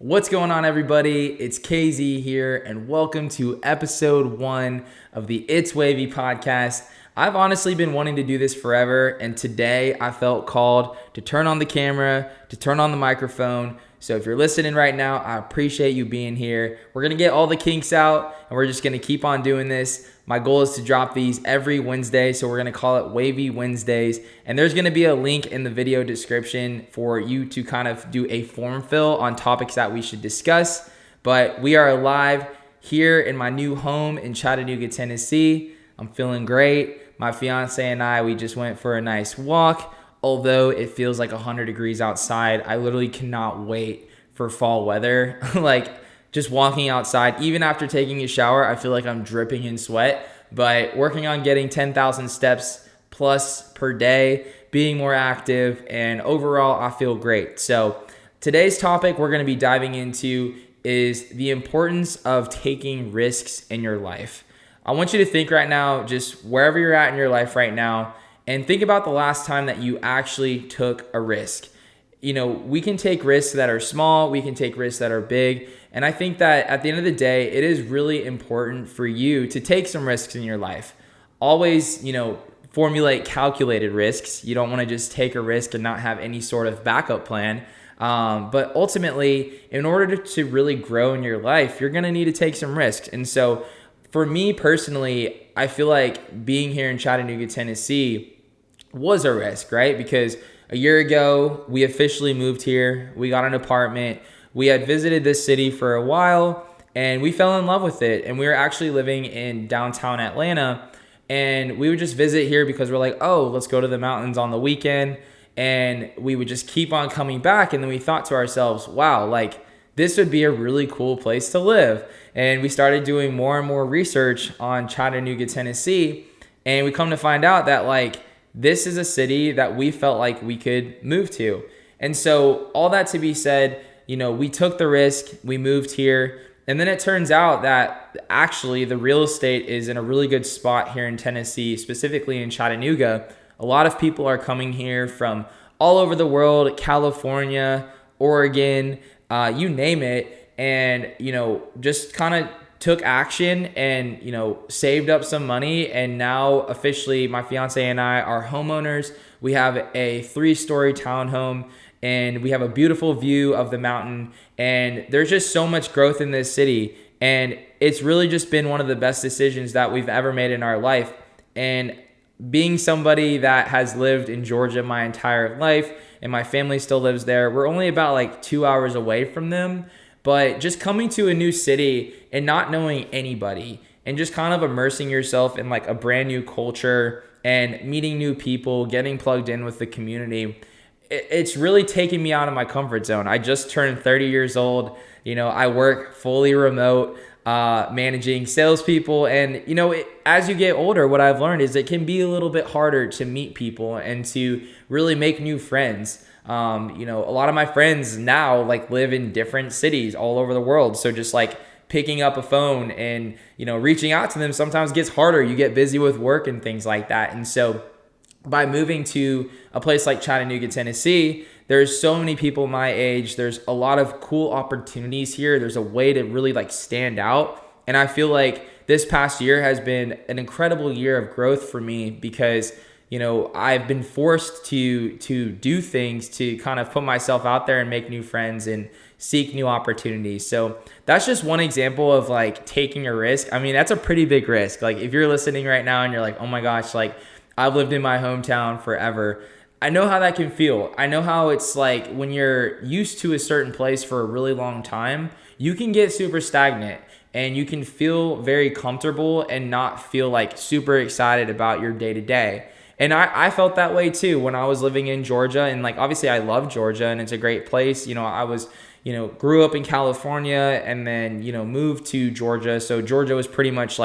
What's going on, everybody? It's KZ here, and welcome to episode 1 of the It's Wavy podcast. I've honestly been wanting to do this forever, and today I felt called to turn on the camera, to turn on the microphone. So if you're listening right now, I appreciate you being here. We're going to get all the kinks out, and we're just going to keep on doing this. My goal is to drop these every Wednesday, so we're going to call it Wavy Wednesdays. And there's going to be a link in the video description for you to kind of do a form fill on topics that we should discuss. But we are live here in my new home in Chattanooga, Tennessee. I'm feeling great. My fiance and I, we just went for a nice walk. Although it feels like 100 degrees outside, I literally cannot wait for fall weather. Just walking outside, even after taking a shower, I feel like I'm dripping in sweat. But working on getting 10,000 steps plus per day, being more active, and overall, I feel great. So today's topic we're going to be diving into is the importance of taking risks in your life. I want you to think right now, just wherever you're at in your life right now, and think about the last time that you actually took a risk. You know, we can take risks that are small, we can take risks that are big. And I think that at the end of the day, it is really important for you to take some risks in your life. Always, formulate calculated risks. You don't want to just take a risk and not have any sort of backup plan. But ultimately, in order to really grow in your life, you're going to need to take some risks. And so for me personally, I feel like being here in Chattanooga, Tennessee was a risk, right? Because a year ago, we officially moved here. We got an apartment. We had visited this city for a while, and we fell in love with it. And we were actually living in downtown Atlanta, and we would just visit here because we're like, oh, let's go to the mountains on the weekend. And we would just keep on coming back. And then we thought to ourselves, wow, this would be a really cool place to live. And we started doing more and more research on Chattanooga, Tennessee. And we come to find out that this is a city that we felt like we could move to. And so all that to be said, we took the risk, we moved here, and then it turns out that actually the real estate is in a really good spot here in Tennessee, specifically in Chattanooga. A lot of people are coming here from all over the world, California, Oregon, you name it, and, just kind of took action and, saved up some money. And now officially my fiance and I are homeowners. We have a 3-story townhome, and we have a beautiful view of the mountain. And there's just so much growth in this city. And it's really just been one of the best decisions that we've ever made in our life. And being somebody that has lived in Georgia my entire life, and my family still lives there, we're only about 2 hours away from them. But just coming to a new city and not knowing anybody and just kind of immersing yourself in a brand new culture and meeting new people, getting plugged in with the community, it's really taken me out of my comfort zone. I just turned 30 years old. I work fully remote, managing salespeople. And, as you get older, what I've learned is it can be a little bit harder to meet people and to really make new friends. A lot of my friends now live in different cities all over the world. So just picking up a phone and, reaching out to them sometimes gets harder. You get busy with work and things like that. And so by moving to a place like Chattanooga, Tennessee, there's so many people my age. There's a lot of cool opportunities here. There's a way to really stand out. And I feel like this past year has been an incredible year of growth for me because I've been forced to do things to kind of put myself out there and make new friends and seek new opportunities. So that's just one example of taking a risk. I mean, that's a pretty big risk. If you're listening right now and you're like, oh my gosh, I've lived in my hometown forever. I know how that can feel. I know how it's when you're used to a certain place for a really long time, you can get super stagnant and you can feel very comfortable and not feel super excited about your day to day. And I felt that way too when I was living in Georgia. And obviously I love Georgia and it's a great place. I was, grew up in California and then, moved to Georgia. So Georgia was pretty much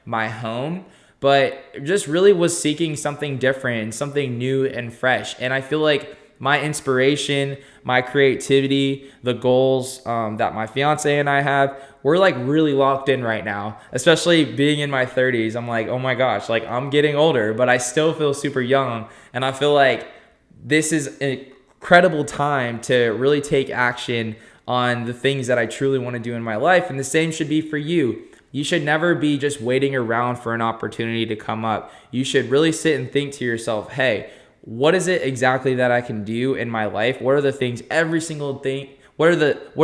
my home, but just really was seeking something different, something new and fresh. And I feel like my inspiration, my creativity, the goals that my fiance and I have, we're really locked in right now, especially being in my 30s. I'm oh my gosh, I'm getting older, but I still feel super young. And I feel like this is an incredible time to really take action on the things that I truly want to do in my life. And the same should be for you. You should never be just waiting around for an opportunity to come up. You should really sit and think to yourself, hey, what is it exactly that I can do in my life? What are the things every single thing? What are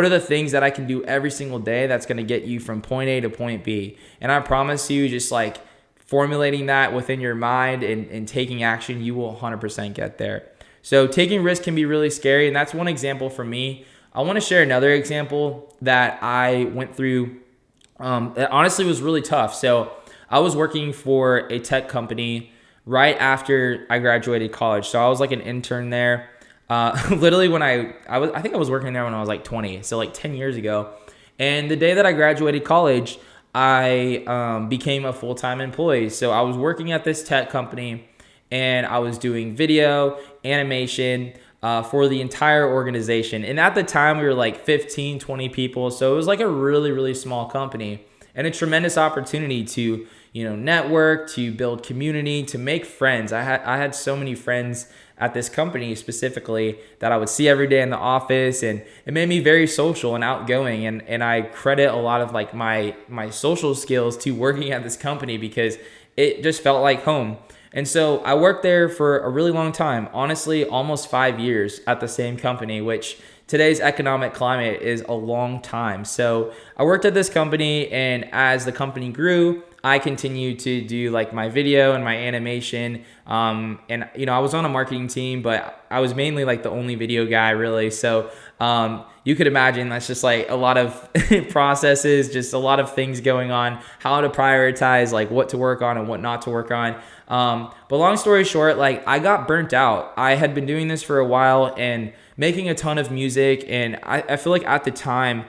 the things that I can do every single day that's going to get you from point A to point B? And I promise you, just like formulating that within your mind and taking action, you will 100% get there. So taking risks can be really scary, and that's one example for me. I want to share another example that I went through that honestly was really tough. So I was working for a tech company right after I graduated college. So I was like an intern there. Literally when I think I was working there when I was like 20, so like 10 years ago. And the day that I graduated college, I became a full-time employee. So I was working at this tech company, and I was doing video, animation for the entire organization. And at the time, we were like 15, 20 people. So it was like a really, really small company, and a tremendous opportunity to, network, to build community, to make friends. I had so many friends at this company specifically that I would see every day in the office, and it made me very social and outgoing. And I credit a lot of like my social skills to working at this company because it just felt like home. And so I worked there for a really long time, honestly, almost 5 years at the same company, which today's economic climate is a long time. So I worked at this company, and as the company grew, I continued to do like my video and my animation. And I was on a marketing team, but I was mainly like the only video guy really. So you could imagine that's just like a lot of processes, just a lot of things going on, how to prioritize like what to work on and what not to work on. But long story short, like I got burnt out. I had been doing this for a while and making a ton of music. And I feel like at the time,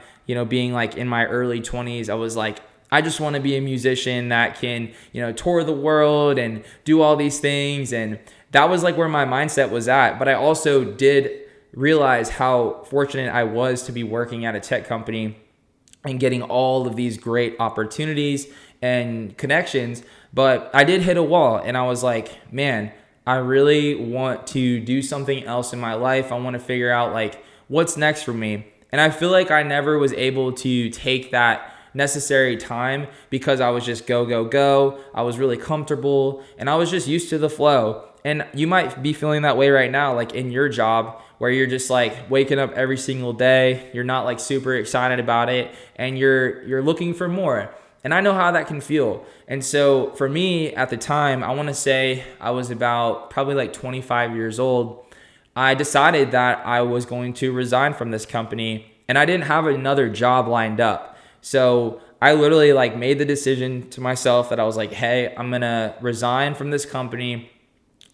being like in my early 20s, I was like, I just want to be a musician that can, tour the world and do all these things. And that was like where my mindset was at. But I also did realize how fortunate I was to be working at a tech company and getting all of these great opportunities and connections. But I did hit a wall, and I was like, man, I really want to do something else in my life. I want to figure out like what's next for me. And I feel like I never was able to take that necessary time because I was just go. I was really comfortable, and I was just used to the flow. And you might be feeling that way right now, like in your job, where you're just like waking up every single day. You're not like super excited about it, and you're looking for more. And I know how that can feel. And so for me at the time, I want to say I was about probably like 25 years old. I decided that I was going to resign from this company, and I didn't have another job lined up. So I literally like made the decision to myself that I was like, hey, I'm going to resign from this company.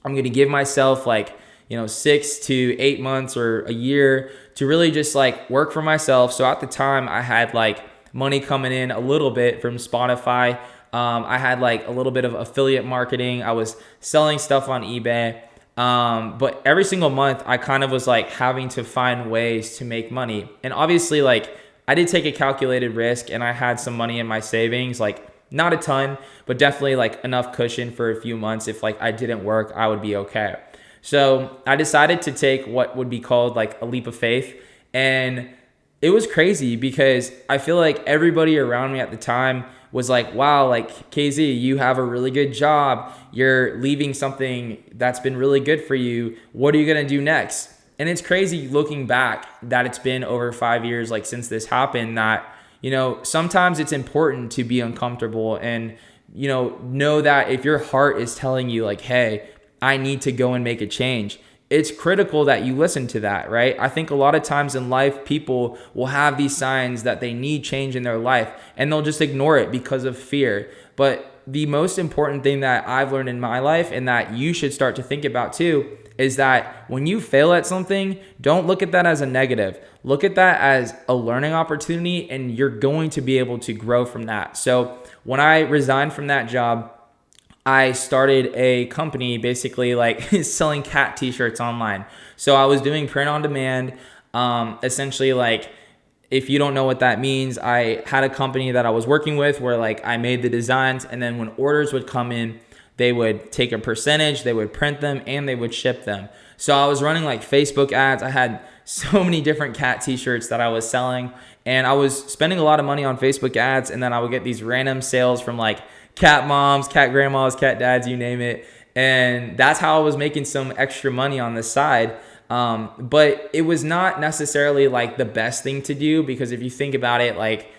I'm going to give myself like, 6 to 8 months or a year to really just like work for myself. So at the time I had like money coming in a little bit from Spotify. I had like a little bit of affiliate marketing. I was selling stuff on eBay. But every single month I kind of was like having to find ways to make money. And obviously like I did take a calculated risk, and I had some money in my savings, like not a ton, but definitely like enough cushion for a few months. If like I didn't work, I would be okay. So I decided to take what would be called like a leap of faith. And it was crazy because I feel like everybody around me at the time was like, wow, like KZ, you have a really good job. You're leaving something that's been really good for you. What are you going to do next? And it's crazy looking back that it's been over 5 years like since this happened that, sometimes it's important to be uncomfortable and, know that if your heart is telling you like, hey, I need to go and make a change, it's critical that you listen to that, right? I think a lot of times in life, people will have these signs that they need change in their life, and they'll just ignore it because of fear. But the most important thing that I've learned in my life, and that you should start to think about too, is that when you fail at something, don't look at that as a negative. Look at that as a learning opportunity, and you're going to be able to grow from that. So when I resigned from that job, I started a company basically like selling cat t-shirts online. So I was doing print on demand. Essentially, like, if you don't know what that means, I had a company that I was working with where like I made the designs, and then when orders would come in, they would take a percentage, they would print them, and they would ship them. So I was running like Facebook ads. I had so many different cat t-shirts that I was selling, and I was spending a lot of money on Facebook ads, and then I would get these random sales from like cat moms, cat grandmas, cat dads, you name it. And that's how I was making some extra money on the side. But it was not necessarily like the best thing to do, because if you think about it, like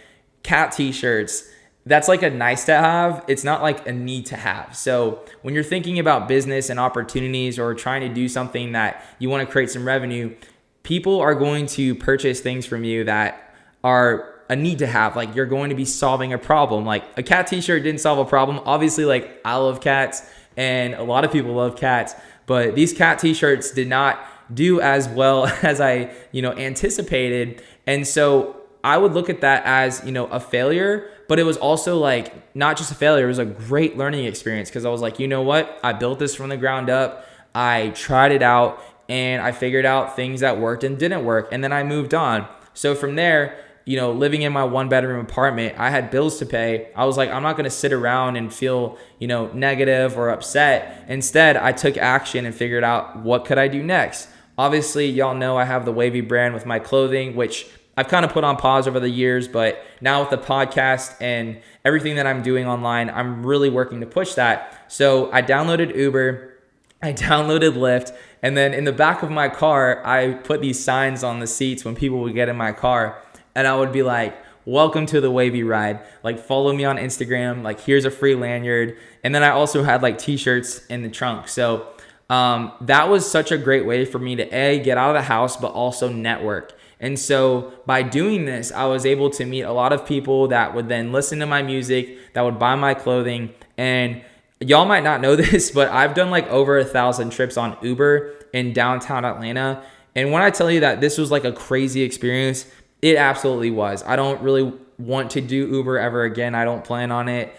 cat t-shirts, that's like a nice to have. It's not like a need to have. So when you're thinking about business and opportunities or trying to do something that you want to create some revenue, people are going to purchase things from you that are a need to have. Like you're going to be solving a problem. Like a cat t-shirt didn't solve a problem. Obviously, like I love cats and a lot of people love cats, but these cat t-shirts did not do as well as I, anticipated. And so I would look at that as, a failure, but it was also like not just a failure, it was a great learning experience, because I was like, you know what? I built this from the ground up. I tried it out and I figured out things that worked and didn't work. And then I moved on. So from there, living in my 1-bedroom apartment, I had bills to pay. I was like, I'm not going to sit around and feel, negative or upset. Instead, I took action and figured out what could I do next. Obviously, y'all know I have the Wavy brand with my clothing, which I've kind of put on pause over the years, but now with the podcast and everything that I'm doing online, I'm really working to push that. So I downloaded Uber, I downloaded Lyft, and then in the back of my car, I put these signs on the seats when people would get in my car, and I would be like, welcome to the Wavy ride. Like, follow me on Instagram. Like, here's a free lanyard. And then I also had like t-shirts in the trunk. So that was such a great way for me to get out of the house, but also network. And so by doing this, I was able to meet a lot of people that would then listen to my music, that would buy my clothing. And y'all might not know this, but I've done like over 1,000 trips on Uber in downtown Atlanta. And when I tell you that this was like a crazy experience, it absolutely was. I don't really want to do Uber ever again. I don't plan on it.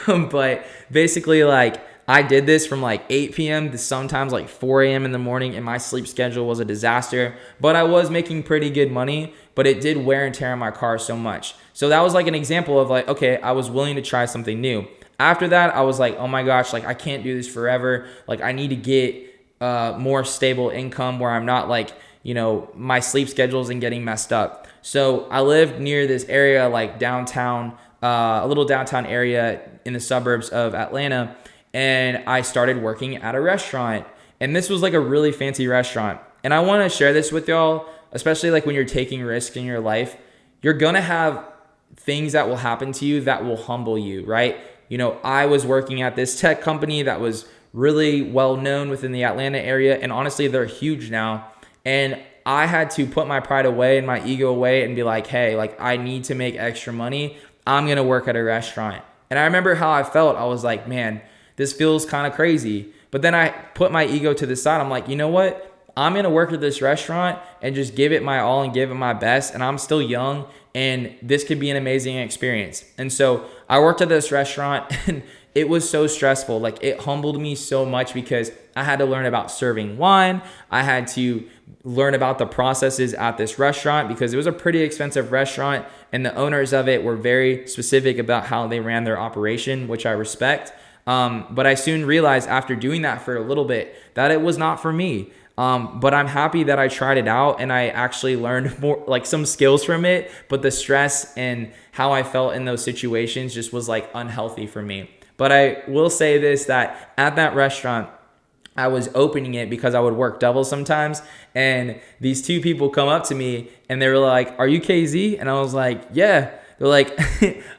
But basically, like, I did this from like 8 p.m. to sometimes like 4 a.m. in the morning, and my sleep schedule was a disaster. But I was making pretty good money, but it did wear and tear on my car so much. So that was like an example of like, okay, I was willing to try something new. After that, I was like, oh my gosh, like I can't do this forever. Like I need to get more stable income where I'm not like, my sleep schedule isn't getting messed up. So I lived near this area, like downtown, a little downtown area in the suburbs of Atlanta. And I started working at a restaurant. And this was like a really fancy restaurant. And I want to share this with y'all, especially like when you're taking risks in your life. You're going to have things that will happen to you that will humble you, right? I was working at this tech company that was really well known within the Atlanta area. And honestly, they're huge now. And I had to put my pride away and my ego away and be like, hey, like I need to make extra money. I'm going to work at a restaurant. And I remember how I felt. I was like, man, this feels kind of crazy. But then I put my ego to the side. I'm like, you know what? I'm going to work at this restaurant and just give it my all and give it my best. And I'm still young and this could be an amazing experience. And so I worked at this restaurant and it was so stressful. Like it humbled me so much because I had to learn about serving wine. I had to learn about the processes at this restaurant because it was a pretty expensive restaurant and the owners of it were very specific about how they ran their operation, which I respect. But I soon realized after doing that for a little bit that it was not for me. But I'm happy that I tried it out and I actually learned more, like some skills from it. But the stress and how I felt in those situations just was like unhealthy for me. But I will say this, that at that restaurant, I was opening it because I would work double sometimes. And these two people come up to me and they were like, "Are you KZ?" And I was like, "Yeah." They're like,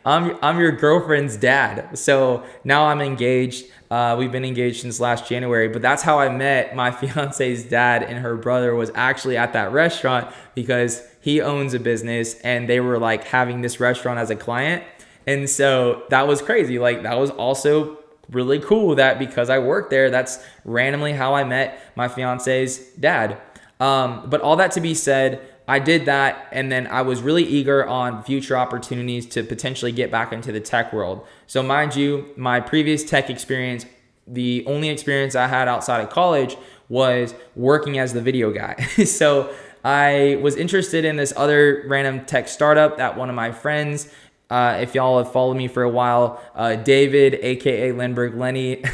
I'm your girlfriend's dad. So now I'm engaged. We've been engaged since last January, but that's how I met my fiance's dad, and her brother was actually at that restaurant because he owns a business and they were like having this restaurant as a client. And so that was crazy. Like that was also really cool that because I worked there, that's randomly how I met my fiance's dad. But all that to be said, I did that, and then I was really eager on future opportunities to potentially get back into the tech world. So mind you, my previous tech experience, the only experience I had outside of college was working as the video guy. So I was interested in this other random tech startup that one of my friends, if y'all have followed me for a while, David, aka Lindbergh Lenny,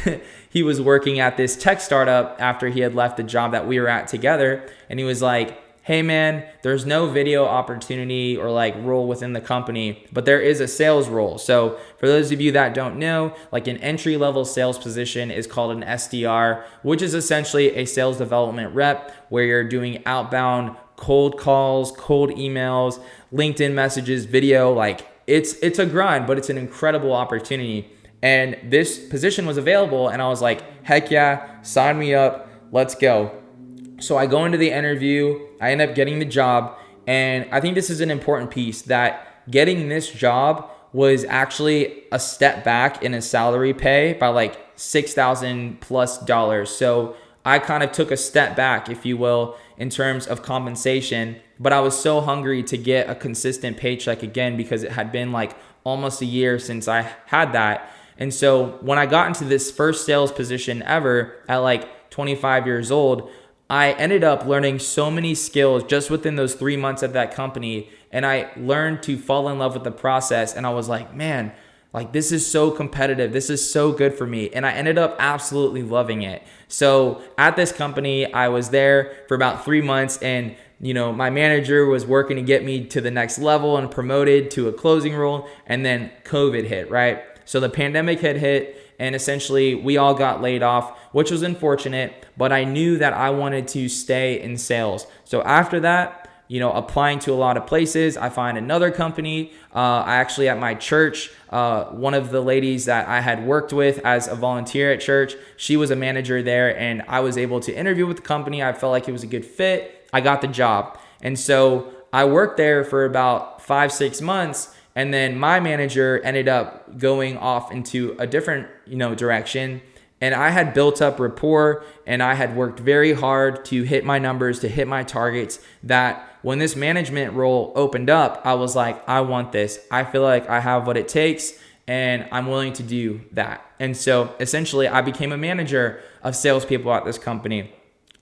he was working at this tech startup after he had left the job that we were at together. And he was like, hey man, there's no video opportunity or like role within the company, but there is a sales role. So for those of you that don't know, like an entry level sales position is called an SDR, which is essentially a sales development rep where you're doing outbound cold calls, cold emails, LinkedIn messages, video. Like it's a grind, but it's an incredible opportunity. And this position was available and I was like, heck yeah, sign me up, let's go. So I go into the interview, I end up getting the job, and I think this is an important piece, that getting this job was actually a step back in a salary pay by like $6,000 plus. So I kind of took a step back, if you will, in terms of compensation, but I was so hungry to get a consistent paycheck again because it had been like almost a year since I had that. And so when I got into this first sales position ever at like 25 years old, I ended up learning so many skills just within those 3 months at that company. And I learned to fall in love with the process. And I was like, man, like this is so competitive. This is so good for me. And I ended up absolutely loving it. So at this company, I was there for about 3 months, and my manager was working to get me to the next level and promoted to a closing role. And then COVID hit, right? So the pandemic had hit, and essentially we all got laid off, which was unfortunate, but I knew that I wanted to stay in sales. So after that, applying to a lot of places, I find another company. I actually, at my church, one of the ladies that I had worked with as a volunteer at church, she was a manager there, and I was able to interview with the company. I felt like it was a good fit. I got the job. And so I worked there for about 5-6 months. And then my manager ended up going off into a different, direction. And I had built up rapport, and I had worked very hard to hit my numbers, to hit my targets, that when this management role opened up, I was like, I want this. I feel like I have what it takes, and I'm willing to do that. And so essentially I became a manager of salespeople at this company.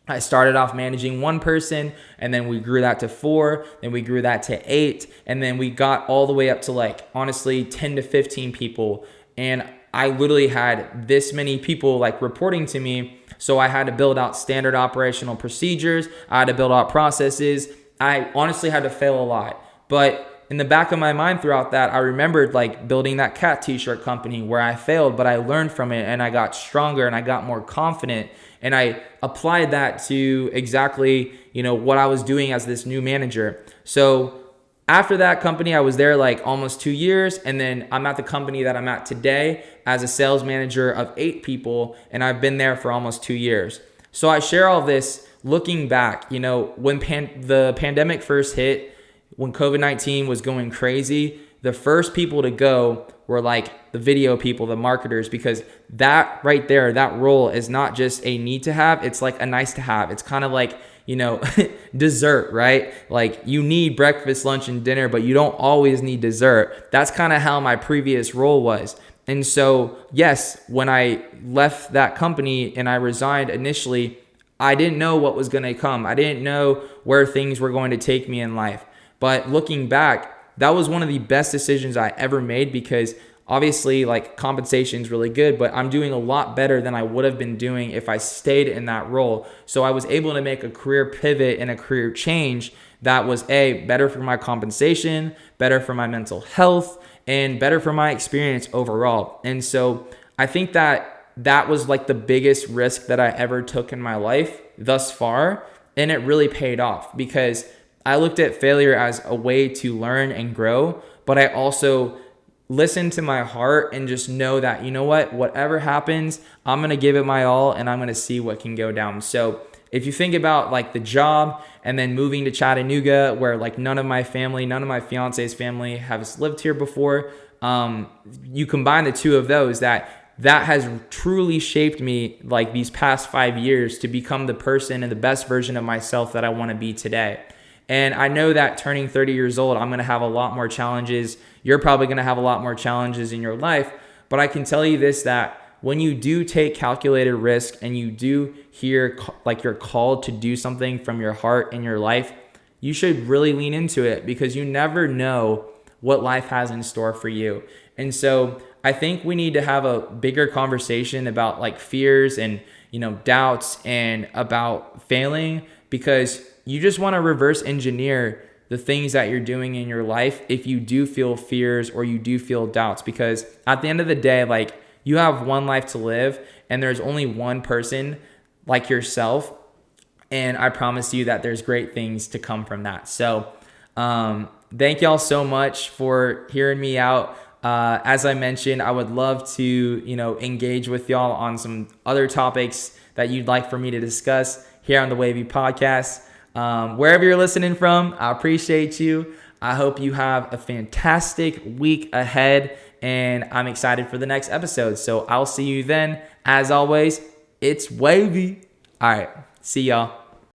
I started off managing one person, and then we grew that to 4, then we grew that to 8, and then we got all the way up to like, honestly, 10 to 15 people. And I literally had this many people like reporting to me. So I had to build out standard operational procedures. I had to build out processes. I honestly had to fail a lot. But in the back of my mind throughout that, I remembered like building that cat t-shirt company where I failed, but I learned from it and I got stronger and I got more confident. And I applied that to exactly, what I was doing as this new manager. So after that company, I was there like almost 2 years. And then I'm at the company that I'm at today as a sales manager of 8 people. And I've been there for almost 2 years. So I share all this looking back, when the pandemic first hit, when COVID-19 was going crazy, the first people to go were like the video people, the marketers, because that right there, that role is not just a need to have, it's like a nice to have. It's kind of like, dessert, right? Like you need breakfast, lunch, and dinner, but you don't always need dessert. That's kind of how my previous role was. And so, yes, when I left that company and I resigned initially, I didn't know what was going to come. I didn't know where things were going to take me in life. But looking back, that was one of the best decisions I ever made, because obviously like compensation is really good, but I'm doing a lot better than I would have been doing if I stayed in that role. So I was able to make a career pivot and a career change that was better for my compensation, better for my mental health, and better for my experience overall. And so I think that was like the biggest risk that I ever took in my life thus far. And it really paid off, because I looked at failure as a way to learn and grow, but I also listen to my heart and just know that, whatever happens, I'm going to give it my all and I'm going to see what can go down. So if you think about like the job and then moving to Chattanooga, where like none of my fiance's family has lived here before, you combine the two of those, that has truly shaped me like these past 5 years to become the person and the best version of myself that I want to be today. And I know that turning 30 years old, I'm going to have a lot more challenges. You're probably going to have a lot more challenges in your life. But I can tell you this, that when you do take calculated risk and you do hear like you're called to do something from your heart in your life, you should really lean into it, because you never know what life has in store for you. And so I think we need to have a bigger conversation about like fears and, doubts and about failing, because you just want to reverse engineer the things that you're doing in your life if you do feel fears or you do feel doubts. Because at the end of the day, like, you have one life to live and there's only one person like yourself. And I promise you that there's great things to come from that. So thank y'all so much for hearing me out. As I mentioned, I would love to, engage with y'all on some other topics that you'd like for me to discuss here on the Wavy podcast. Wherever you're listening from, I appreciate you. I hope you have a fantastic week ahead, and I'm excited for the next episode. So I'll see you then. As always, it's Wavy. All right. See y'all.